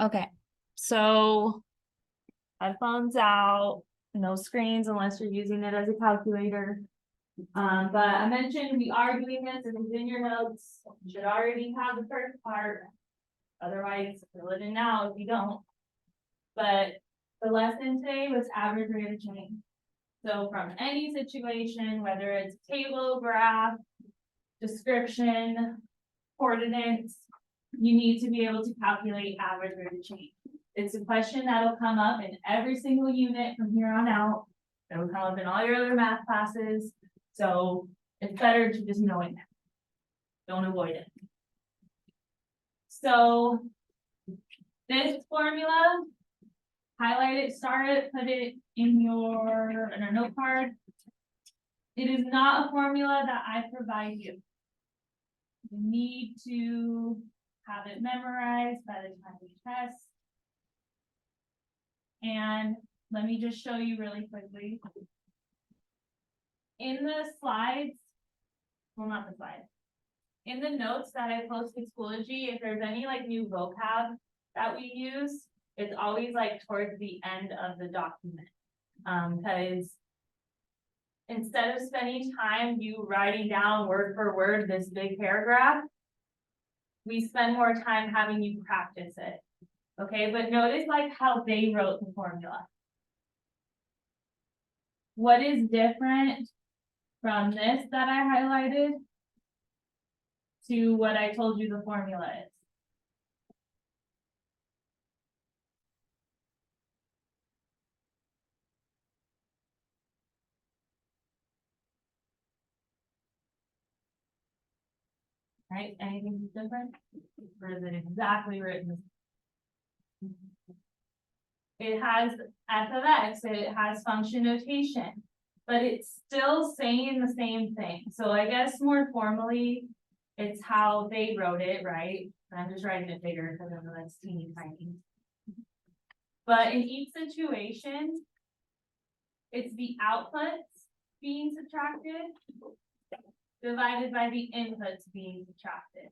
Okay, so headphones out, no screens unless you're using it as a calculator. But I mentioned we are doing this, and it's in your notes. You should already have the first part. Otherwise, fill it in now if you don't. But the lesson today was average rate of change. So from any situation, whether it's table, graph, description, coordinates, you need to be able to calculate average rate of change. It's a question that'll come up in every single unit from here on out. It'll come up in all your other math classes. So it's better to just know it now. Don't avoid it. So this formula, highlight it, star it, put it in a note card. It is not a formula that I provide you. You need to have it memorized by the time we test. And let me just show you really quickly. In the slides, well, not the slides, in the notes that I post to Schoology, if there's any like new vocab that we use, it's always like towards the end of the document. Because instead of spending time you writing down word for word this big paragraph, we spend more time having you practice it. Okay, but notice like how they wrote the formula. What is different from this that I highlighted to what I told you the formula is? Right? Anything different? Or is it exactly written? It has f of x, it has function notation, but it's still saying the same thing. So I guess more formally, it's how they wrote it, right? I'm just writing it bigger because I know that's teeny tiny. But in each situation, it's the outputs being subtracted divided by the inputs being subtracted.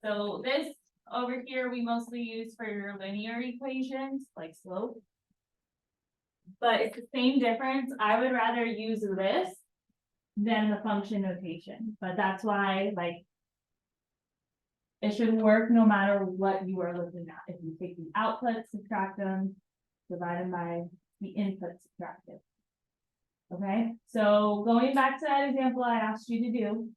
So this over here, we mostly use for your linear equations, like slope. But it's the same difference. I would rather use this than the function notation. But that's why, like, it should work no matter what you are looking at. If you take the outputs, subtract them, divide them by the inputs, subtract it. Okay, so going back to that example I asked you to do.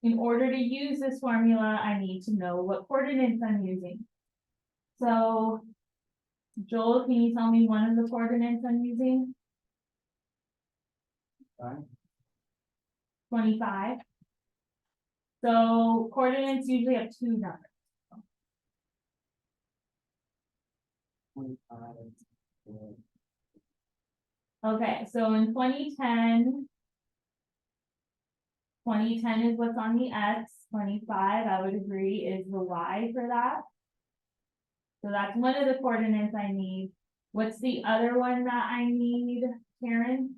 In order to use this formula, I need to know what coordinates I'm using. So, Joel, can you tell me one of the coordinates I'm using? 25. So coordinates usually have two numbers. 25. Okay, so in 2010 is what's on the X, 25, I would agree, is the Y for that. So that's one of the coordinates I need. What's the other one that I need, Karen?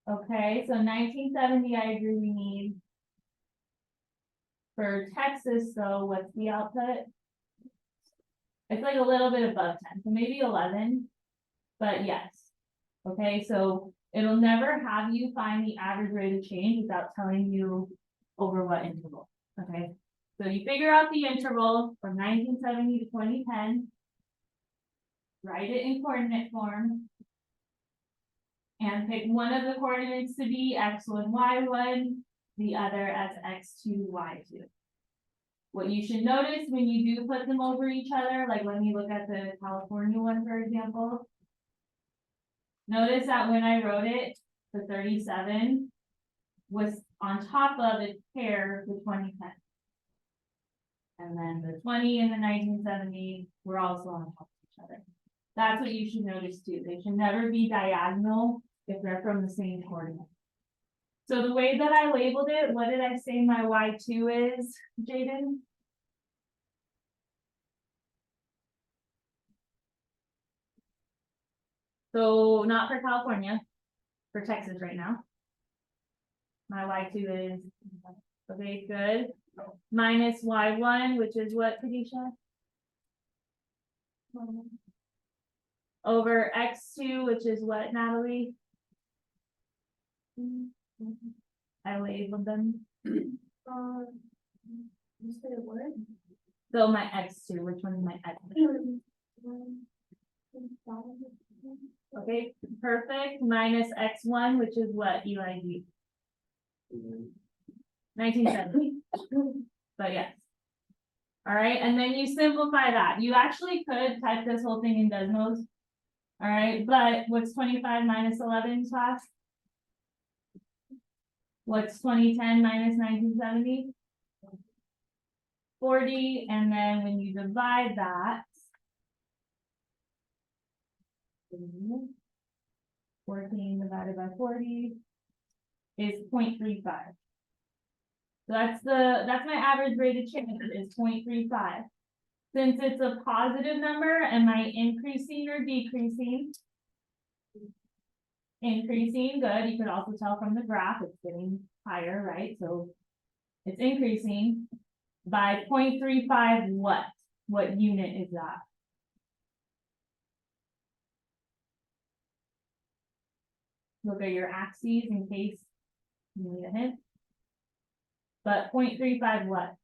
Okay, so 1970, I agree we need. For Texas, so what's the output? It's like a little bit above 10, so maybe 11, but yes. Okay, so it'll never have you find the average rate of change without telling you over what interval. Okay, so you figure out the interval from 1970 to 2010, write it in coordinate form, and pick one of the coordinates to be x1, y1, the other as x2, y2. What you should notice when you do put them over each other, like when you look at the California one, for example, notice that when I wrote it, the 37 was on top of its pair, the 2010. And then the 20 and the 1970 were also on top of each other. That's what you should notice too. They should never be diagonal if they're from the same coordinate. So the way that I labeled it, what did I say my Y2 is, Jaden? So not for California, for Texas right now. my Y2 is, okay, good. Minus Y1, which is what, Kadisha? Over X2, which is what, Natalie? I labeled them. You said what? So my X2, which one is my X? Okay, perfect. Minus X1, which is what, UID? 1970. But yes. All right, and then you simplify that. You actually could type this whole thing in Desmos. All right, but what's 25 minus 11, class? What's 2010 minus 1970? 40, and then when you divide that. 14 divided by 40 is 0.35. So that's my average rate of change is 0.35. Since it's a positive number, am I increasing or decreasing? Increasing, good. You could also tell from the graph, it's getting higher, right? So it's increasing by 0.35 what? What unit is that? Look at your axes in case you need a hint. But 0.35 what?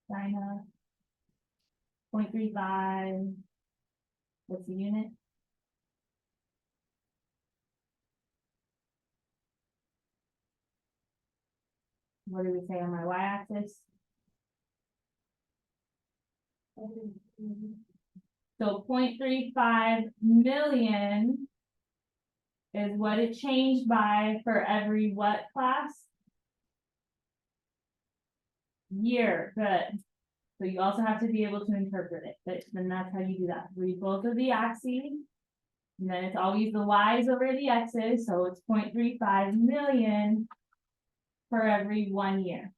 China. 0.35. What's the unit? What do we say on my y-axis? So 0.35 million is what it changed by for every what class? Year, good. So you also have to be able to interpret it, but then that's how you do that. Read both of the axes. And then it's always the y's over the x's, so it's 0.35 million for every 1 year.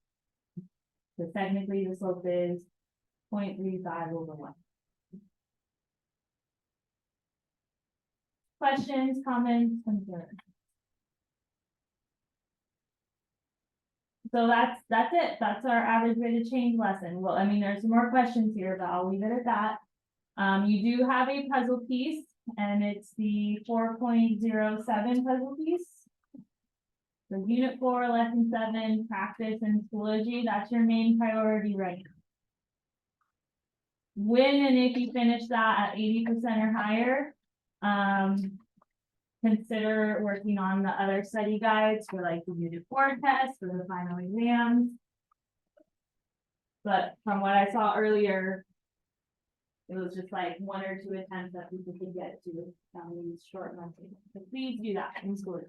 So technically the slope is 0.35 over 1. Questions, comments, concerns? So that's it. That's our average rate of change lesson. Well, I mean, there's some more questions here, but I'll leave it at that. You do have a puzzle piece, and it's the 4.07 puzzle piece. So unit 4, lesson 7, practice and Schoology, that's your main priority right now. When and if you finish that at 80% or higher, consider working on the other study guides for like the unit 4 test for the final exams. But from what I saw earlier, it was just like 1 or 2 attempts that people could get to these short months. So please do that in school.